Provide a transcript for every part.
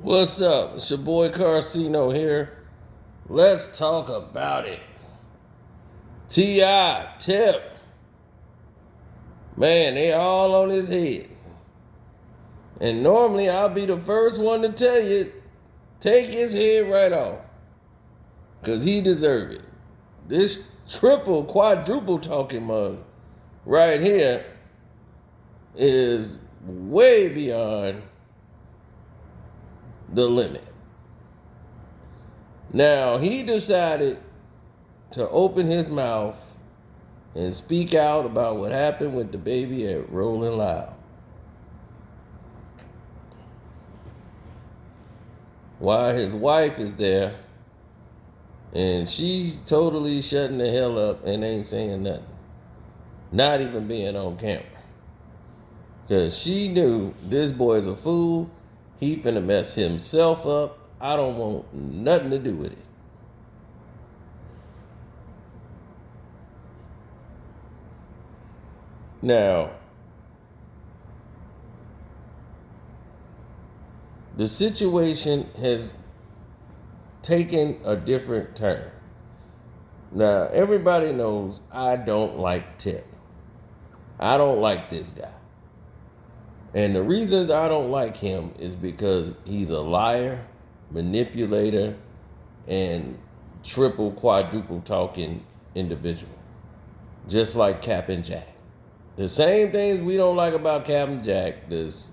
What's up? It's your boy Carcino here. Let's talk about it. T.I., Tip. Man, they all on his head. And normally I'll be the first one to tell you, take his head right off. Because he deserves it. This triple, quadruple talking mug right here is way beyond the limit. Now, he decided to open his mouth and speak out about what happened with the baby at Rolling Loud. While his wife is there, and she's totally shutting the hell up and ain't saying nothing. Not even being on camera. Because she knew this boy's a fool. He finna mess himself up. I don't want nothing to do with it. Now, the situation has taken a different turn. Now, everybody knows I don't like Tip. I don't like this guy. And the reasons I don't like him is because he's a liar, manipulator, and triple, quadruple talking individual. Just like Captain Jack. The same things we don't like about Captain Jack, this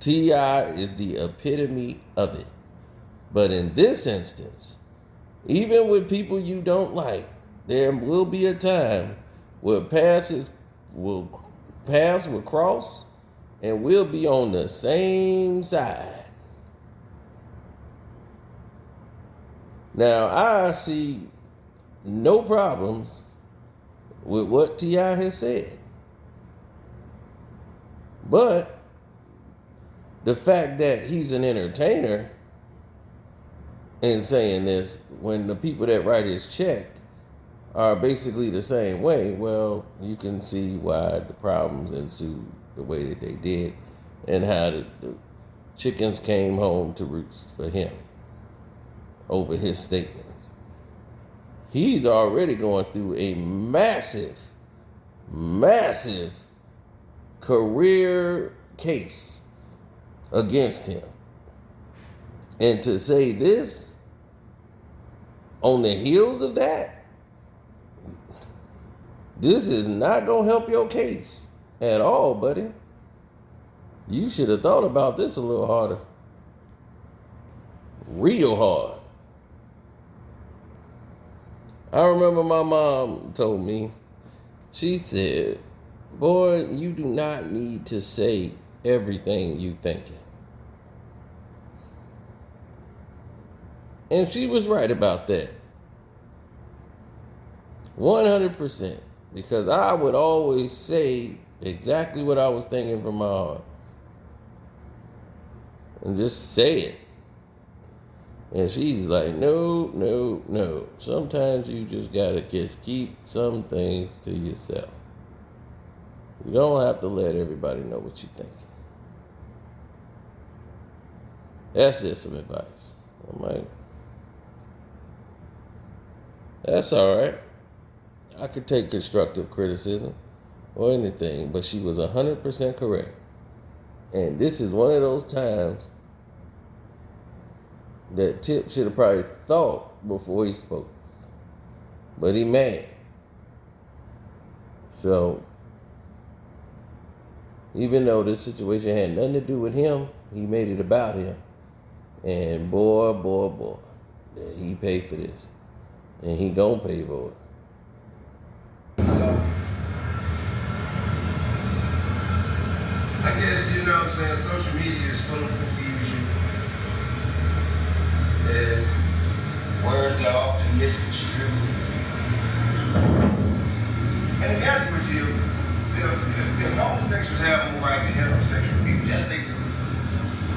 T.I. is the epitome of it. But in this instance, even with people you don't like, there will be a time where paths will cross and we'll be on the same side. Now, I see no problems with what T.I. has said. But the fact that he's an entertainer and saying this when the people that write his check are basically the same way, well, you can see why the problems ensued the way that they did and how the chickens came home to roost for him over his statements. He's already going through a massive career case against him. And to say this on the heels of that, this is not going to help your case at all, buddy. You should have thought about this a little harder. Real hard. I remember my mom told me, she said, boy, you do not need to say everything you thinking. And she was right about that. 100%. Because I would always say exactly what I was thinking from my heart. And just say it. And she's like, no. Sometimes you just gotta just keep some things to yourself. You don't have to let everybody know what you're thinking. That's just some advice. I'm like, that's all right. I could take constructive criticism or anything, but she was 100% correct. And this is one of those times that Tip should have probably thought before he spoke. But he mad. So, even though this situation had nothing to do with him, he made it about him. And boy, he paid for this. And he gonna pay for it. So, I guess, you know what I'm saying, social media is full of confusion. And words are often misconstrued. And to be honest with you, if homosexuals have more right than heterosexual people, just say that.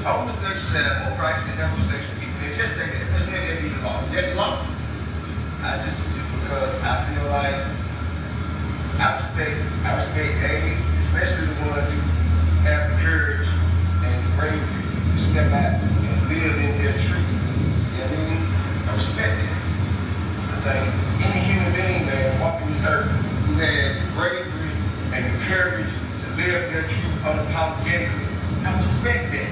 Homosexuals have more rights than heterosexual people. They just say that. Doesn't mean that be the law. That's the law. Because I feel like I respect gays, especially the ones who have the courage and the bravery to step out and live in think any human being, man, walking this earth who has bravery and the courage to live their truth unapologetically, I respect that.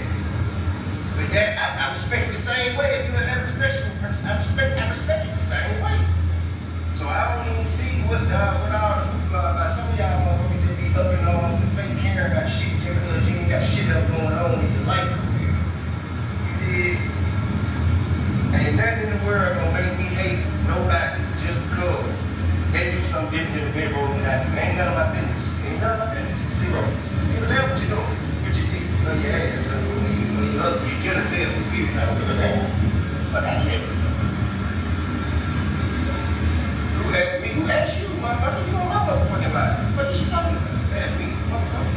But that I respect it the same way. If you're a heterosexual person, I respect it the same way. So I don't even see what all the hoopla about. Some of y'all motherfuckers just be up in arms and fake caring about shit just because you ain't got shit else going on in your life for real. You dig? Ain't nothing in the world gonna make me hate nobody just because they do something different in the bedroom than I do. Ain't none of my business. Ain't none of my business. Zero. You know what you doing. What you did. You know your ass. You love your genitals with you. I don't give a damn. But I can't. Who asked you, motherfucker? You on my motherfucking life. What are you talking about? Ask me, motherfucker.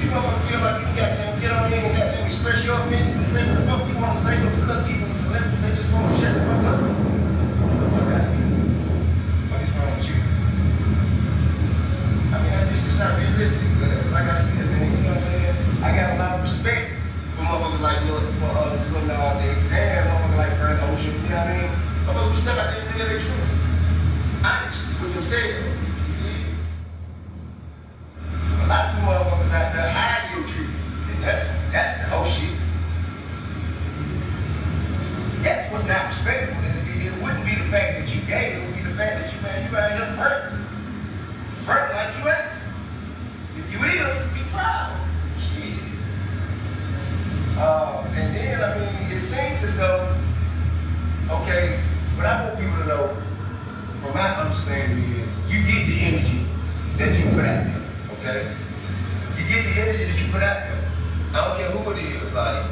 You motherfucker feel like you can goddamn get on here and goddamn express your opinions and say what the fuck you want to say, but because people are celebrities, they just want to shut the fuck up. Get the fuck out of here. What is wrong with you? I mean, it's not realistic, but like I said, man, you know what I'm saying? I got a lot of respect for motherfuckers like Lil Nas X and motherfuckers like Frank Ocean, you know what I mean? Motherfuckers who step out there and live their truth. Honest with themselves. A lot of you motherfuckers out there hide your truth. And that's the whole shit. That's what's not respectable. It wouldn't be the fact that you gay, it would be the fact that you out here flirting. Flirting like you ain't. If you is, be proud. Shit. And then, I mean, it seems as though, okay, what I want people to know, from my understanding is, you get the energy that you put out there, okay? You get the energy that you put out there. I don't care who it is, like,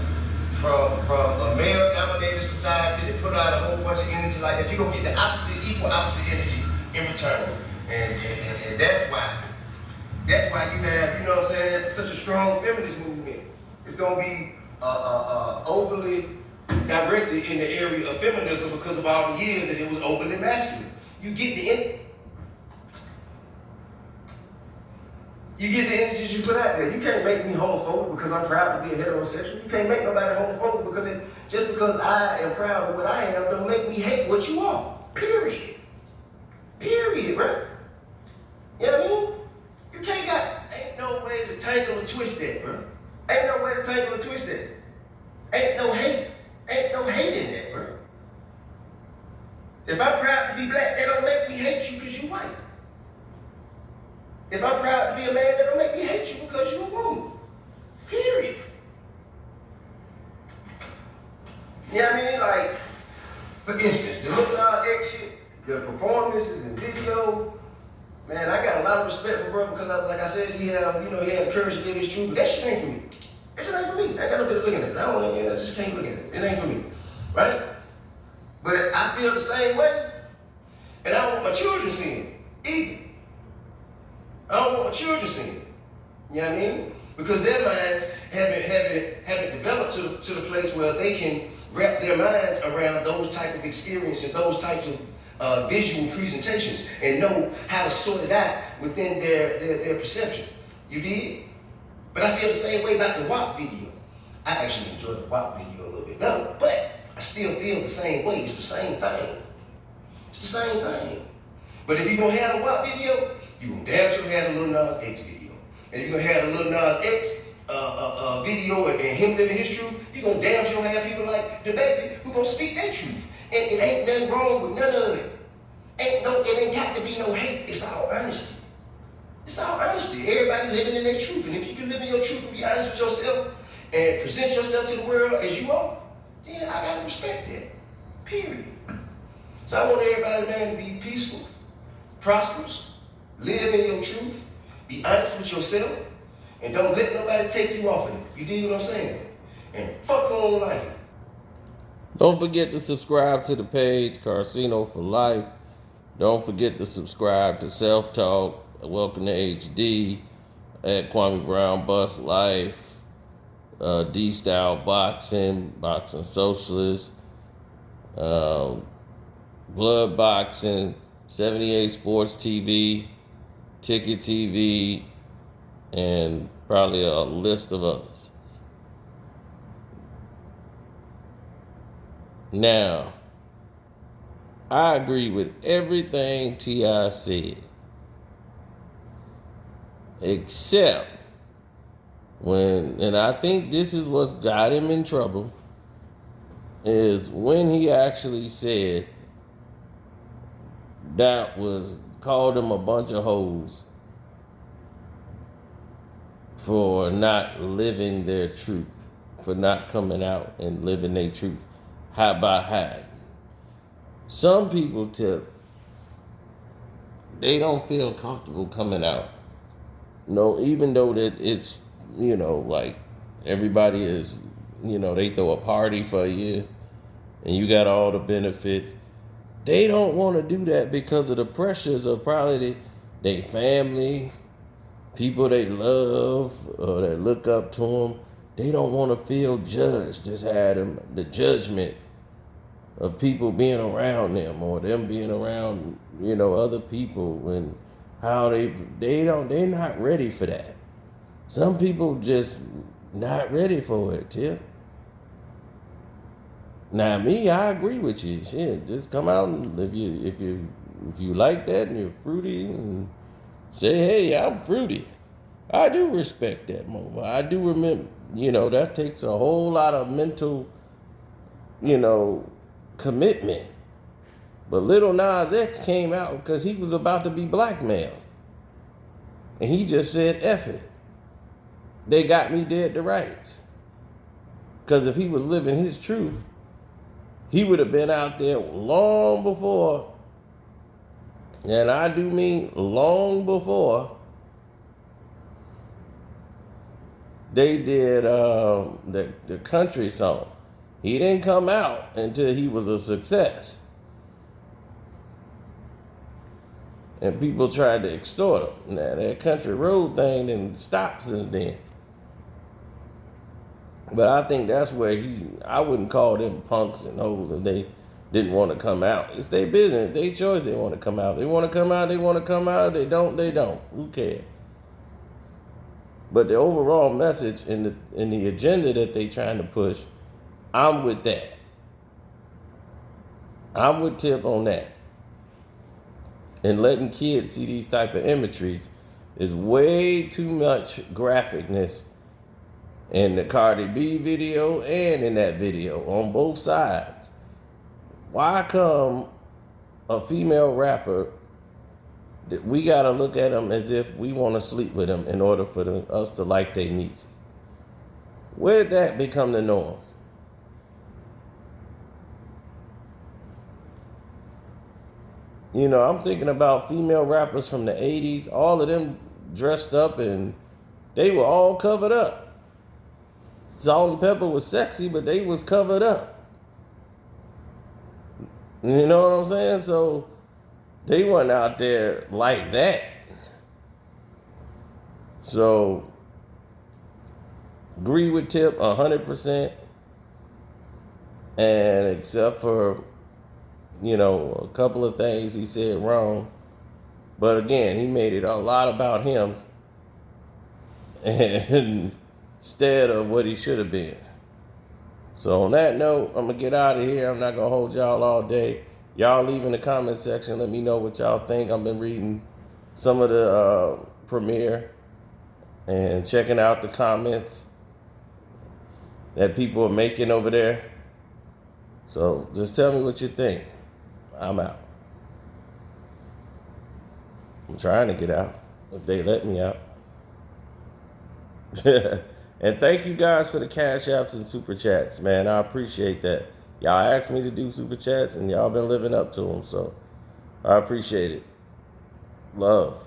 from a male-dominated society that put out a whole bunch of energy like that, you're gonna get the equal opposite energy in return. And that's why you have, you know what I'm saying, such a strong feminist movement. It's gonna be overly directed in the area of feminism because of all the years that it was openly masculine. You get the energy you put out there. You can't make me homophobic because I'm proud to be a heterosexual. You can't make nobody homophobic because just because I am proud of what I am don't make me hate what you are. Period. Period, bro. You know what I mean? You ain't no way to tangle or twist that, bro. Ain't no way to tangle or twist that. Ain't no hate in that, bro. If I'm proud to be black, that don't make me hate you because you're white. If I'm proud to be a man, that don't make me hate you because you're a woman. Period. You know what I mean? Like, for instance, the Lil Nas X shit, the performances and video, man, I got a lot of respect for bro because, like I said, he had the courage to live his truth, but that shit ain't for me. It just ain't for me. I got no good at looking at it. I just can't look at it. It ain't for me, right? But I feel the same way, and I don't want my children seeing it either. I don't want my children seeing it. You know what I mean? Because their minds haven't developed to the place where they can wrap their minds around those type of experiences, those types of visual presentations, and know how to sort it out within their perception. You did? But I feel the same way about the WAP video. I actually enjoyed the WAP video a little bit better, but I still feel the same way. It's the same thing. It's the same thing. But if you're gonna have a WAP video, you're gonna damn sure have a Lil Nas X video. And if you're gonna have a Lil Nas X video and him living his truth, you're gonna damn sure have people like DaBaby who gonna speak their truth. And it ain't nothing wrong with none of it. It ain't got to be no hate. It's all honesty. It's all honesty. Everybody living in their truth. And if you can live in your truth and be honest with yourself and present yourself to the world as you are, then I gotta respect that. Period. So I want everybody, man, to be peaceful, prosperous, live in your truth, be honest with yourself, and don't let nobody take you off of it. You dig what I'm saying? And fuck on life. Don't forget to subscribe to the page, Carcino for Life. Don't forget to subscribe to Self Talk, Welcome to HD, at Kwame Brown Bust Life, D-Style Boxing, Boxing Socialist, Blood Boxing, 78 Sports TV, Ticket TV, and probably a list of others. Now, I agree with everything T.I. said, except and I think this is what's got him in trouble, is when he actually said called them a bunch of hoes for not living their truth, for not coming out and living their truth, hide by hide. Some people they don't feel comfortable coming out. No, even though that it's, like everybody is, they throw a party for you and you got all the benefits. They don't want to do that because of the pressures of probably their family, people they love or that look up to them. They don't want to feel judged. Just had the judgment of people being around them or them being around, other people, and how they're not ready for that. Some people just not ready for it, Tip. Now me, I agree with you. Shit, just come out and if you like that and you're fruity and say, hey, I'm fruity. I do respect that move. I do remember, that takes a whole lot of mental, commitment. But Lil Nas X came out because he was about to be blackmailed. And he just said, F it. They got me dead to rights. Because if he was living his truth, he would have been out there long before, and I do mean long before, they did the country song. He didn't come out until he was a success. And people tried to extort him. Now, that country road thing didn't stop since then. But I think that's where I wouldn't call them punks and hoes if they didn't want to come out. It's their business, their choice. They want to come out. They want to come out, they want to come out. If they don't, they don't. Who cares? But the overall message in the agenda that they trying to push, I'm with that. I'm with Tip on that. And letting kids see these type of imageries is way too much graphicness in the Cardi B video and in that video on both sides. Why come a female rapper that we got to look at them as if we want to sleep with them in order for us to like their music? Where did that become the norm? I'm thinking about female rappers from the 80s, all of them dressed up and they were all covered up. Salt-N-Pepa was sexy, but they was covered up. You know what I'm saying? So they weren't out there like that. So agree with Tip 100%. And except for, a couple of things he said wrong. But again, he made it a lot about him. And instead of what he should have been. So on that note, I'm going to get out of here. I'm not going to hold y'all all day. Y'all leave in the comment section. Let me know what y'all think. I've been reading some of the premiere and checking out the comments that people are making over there. So just tell me what you think. I'm out. I'm trying to get out if they let me out. And thank you guys for the cash apps and super chats, man. I appreciate that. Y'all asked me to do super chats and y'all been living up to them. So I appreciate it. Love.